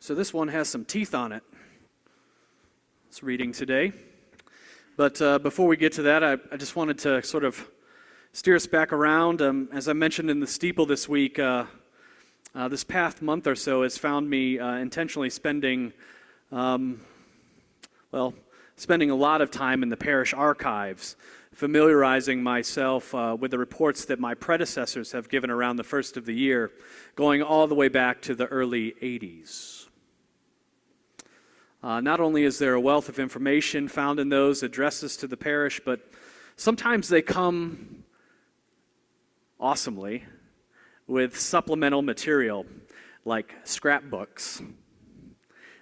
So this one has some teeth on it. It's reading today. But before we get to that, I just wanted to sort of steer us back around. As I mentioned in the steeple this week, this past month or so has found me intentionally spending a lot of time in the parish archives, familiarizing myself with the reports that my predecessors have given around the first of the year, going all the way back to the early 80s. Not only is there a wealth of information found in those addresses to the parish, but sometimes they come awesomely with supplemental material like scrapbooks.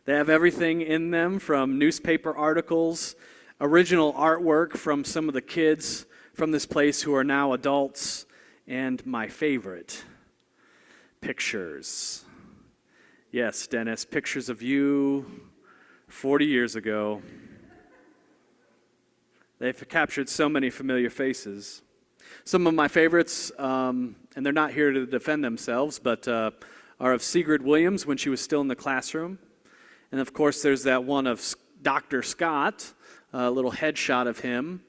They have everything in them from newspaper articles, original artwork from some of the kids from this place who are now adults, and my favorite, pictures. Yes, Dennis, pictures of you 40 years ago. They've captured so many familiar faces. Some of my favorites, and they're not here to defend themselves, but are of Sigrid Williams when she was still in the classroom. And of course, there's that one of Dr. Scott, a little headshot of him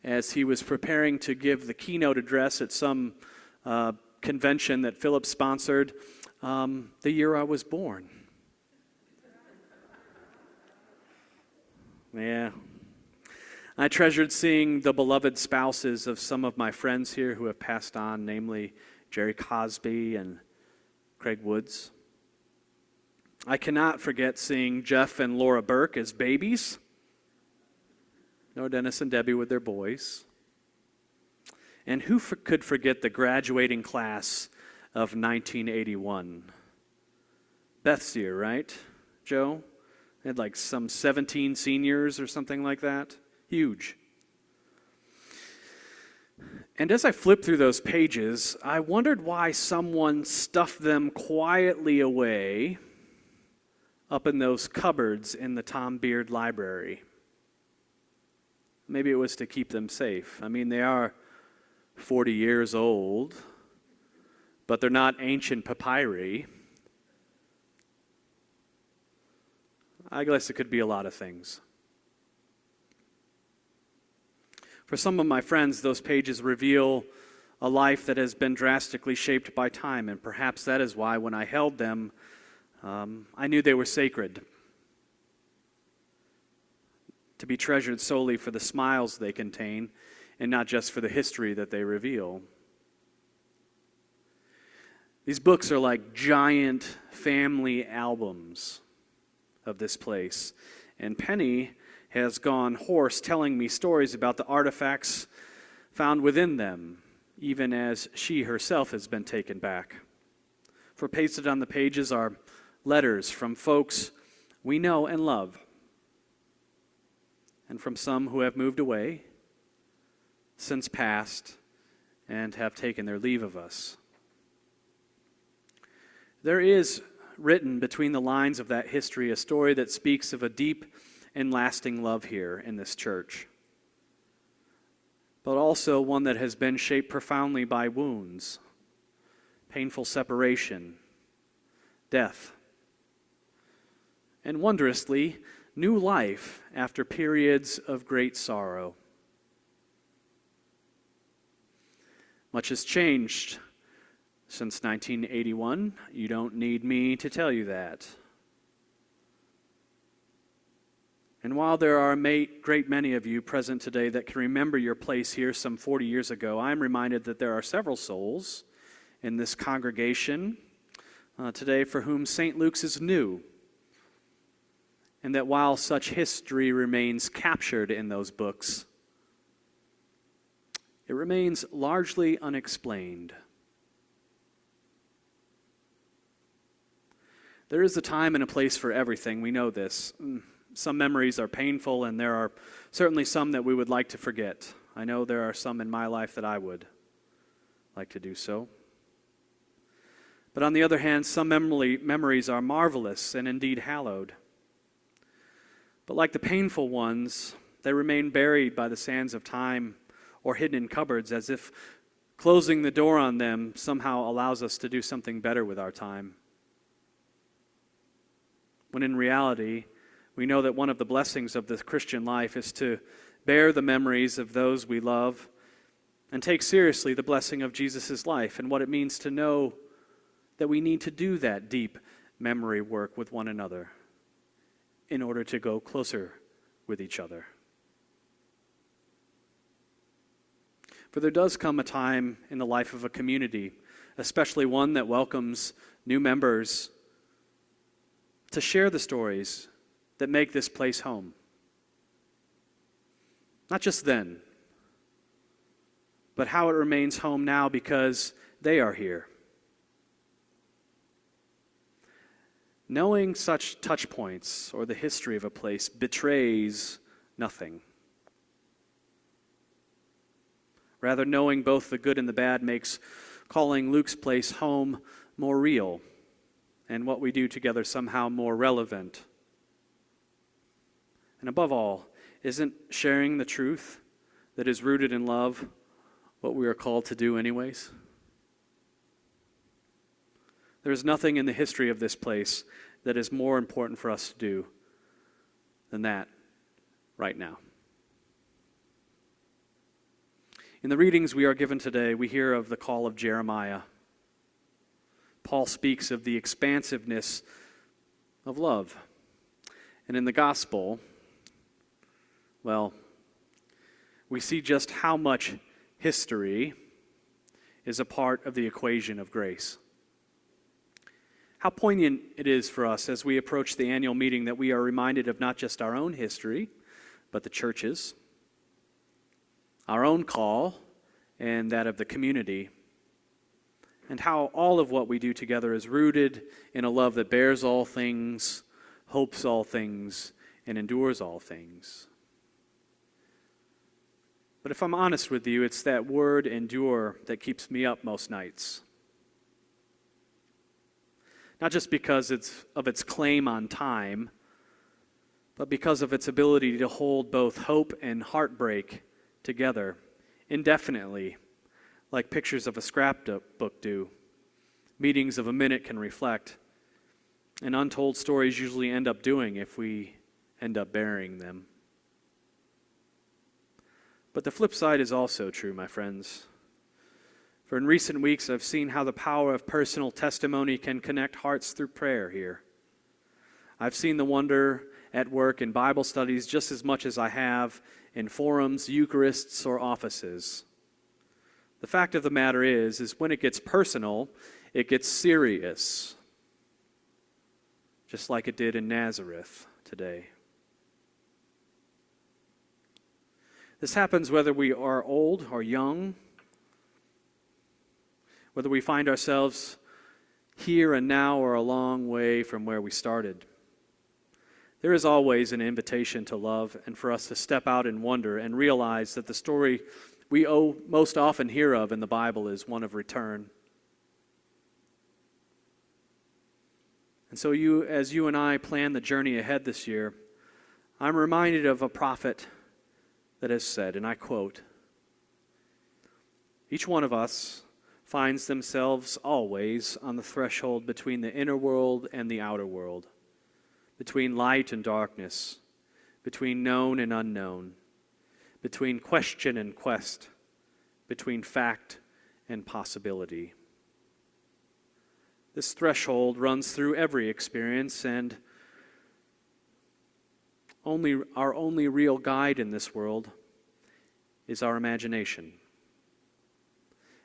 as he was preparing to give the keynote address at some convention that Philip sponsored the year I was born. Yeah. I treasured seeing the beloved spouses of some of my friends here who have passed on, namely Jerry Cosby and Craig Woods. I cannot forget seeing Jeff and Laura Burke as babies. No, Dennis and Debbie with their boys. And who could forget the graduating class of 1981? Beth's year, right, Joe? They had like some 17 seniors or something like that. Huge. And as I flipped through those pages, I wondered why someone stuffed them quietly away up in those cupboards in the Tom Beard Library. Maybe it was to keep them safe. I mean, they are 40 years old, but they're not ancient papyri. I guess it could be a lot of things. For some of my friends, those pages reveal a life that has been drastically shaped by time, and perhaps that is why when I held them, I knew they were sacred, to be treasured solely for the smiles they contain and not just for the history that they reveal. These books are like giant family albums of this place, and Penny has gone hoarse telling me stories about the artifacts found within them, even as she herself has been taken back. For pasted on the pages are letters from folks we know and love, and from some who have moved away, since passed, and have taken their leave of us. There is written between the lines of that history a story that speaks of a deep and lasting love here in this church, but also one that has been shaped profoundly by wounds, painful separation, death, and wondrously, new life after periods of great sorrow. Much has changed since 1981. You don't need me to tell you that. And while there are a great many of you present today that can remember your place here some 40 years ago, I'm reminded that there are several souls in this congregation today for whom St. Luke's is new, and that while such history remains captured in those books, it remains largely unexplained. There is a time and a place for everything. We know this. Some memories are painful, and there are certainly some that we would like to forget. I know there are some in my life that I would like to do so. But on the other hand, some memories are marvelous and indeed hallowed. But like the painful ones, they remain buried by the sands of time or hidden in cupboards, as if closing the door on them somehow allows us to do something better with our time. when in reality, we know that one of the blessings of the Christian life is to bear the memories of those we love and take seriously the blessing of Jesus' life and what it means to know that we need to do that deep memory work with one another in order to go closer with each other. For there does come a time in the life of a community, especially one that welcomes new members, to share the stories that make this place home. Not just then, but how it remains home now because they are here. Knowing such touch points or the history of a place betrays nothing. Rather, knowing both the good and the bad makes calling Luke's place home more real and what we do together somehow more relevant. And above all, isn't sharing the truth that is rooted in love what we are called to do anyways? There is nothing in the history of this place that is more important for us to do than that right now. In the readings we are given today, we hear of the call of Jeremiah. Paul speaks of the expansiveness of love. And in the gospel, well, we see just how much history is a part of the equation of grace. How poignant it is for us as we approach the annual meeting that we are reminded of not just our own history, but the church's, our own call, and that of the community, and how all of what we do together is rooted in a love that bears all things, hopes all things, and endures all things. But if I'm honest with you, it's that word endure that keeps me up most nights. Not just because of its claim on time, but because of its ability to hold both hope and heartbreak together indefinitely, like pictures of a scrapbook do. Meetings of a minute can reflect, and untold stories usually end up doing if we end up burying them. But the flip side is also true, my friends. For in recent weeks, I've seen how the power of personal testimony can connect hearts through prayer here. I've seen the wonder at work in Bible studies just as much as I have in forums, Eucharists, or offices. The fact of the matter is when it gets personal, it gets serious, just like it did in Nazareth today. This happens whether we are old or young, whether we find ourselves here and now or a long way from where we started. There is always an invitation to love and for us to step out in wonder and realize that the story we most often hear of in the Bible is one of return. And so as you and I plan the journey ahead this year, I'm reminded of a prophet that has said, and I quote, "Each one of us finds themselves always on the threshold between the inner world and the outer world, between light and darkness, between known and unknown, between question and quest, between fact and possibility." This threshold runs through every experience, and our only real guide in this world is our imagination.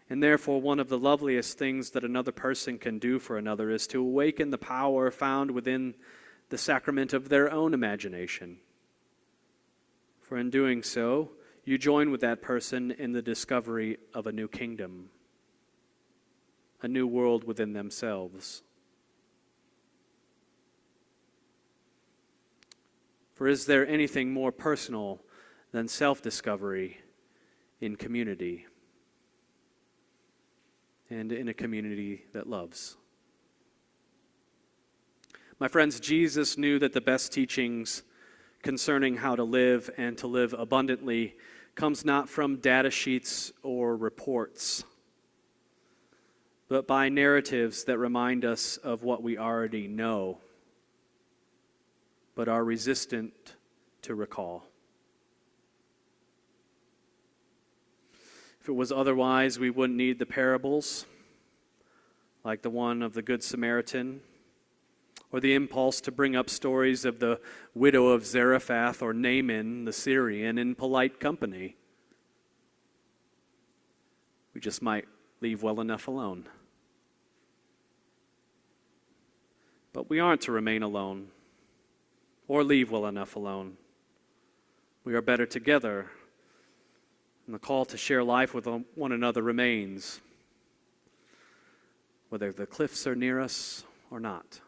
And therefore, one of the loveliest things that another person can do for another is to awaken the power found within the sacrament of their own imagination. For in doing so, you join with that person in the discovery of a new kingdom, a new world within themselves. For is there anything more personal than self-discovery in community, and in a community that loves? My friends, Jesus knew that the best teachings concerning how to live and to live abundantly comes not from data sheets or reports, but by narratives that remind us of what we already know. but are resistant to recall. If it was otherwise, we wouldn't need the parables, like the one of the Good Samaritan, or the impulse to bring up stories of the widow of Zarephath or Naaman the Syrian in polite company. We just might leave well enough alone. But we aren't to remain alone or leave well enough alone. We are better together, and the call to share life with one another remains, whether the cliffs are near us or not.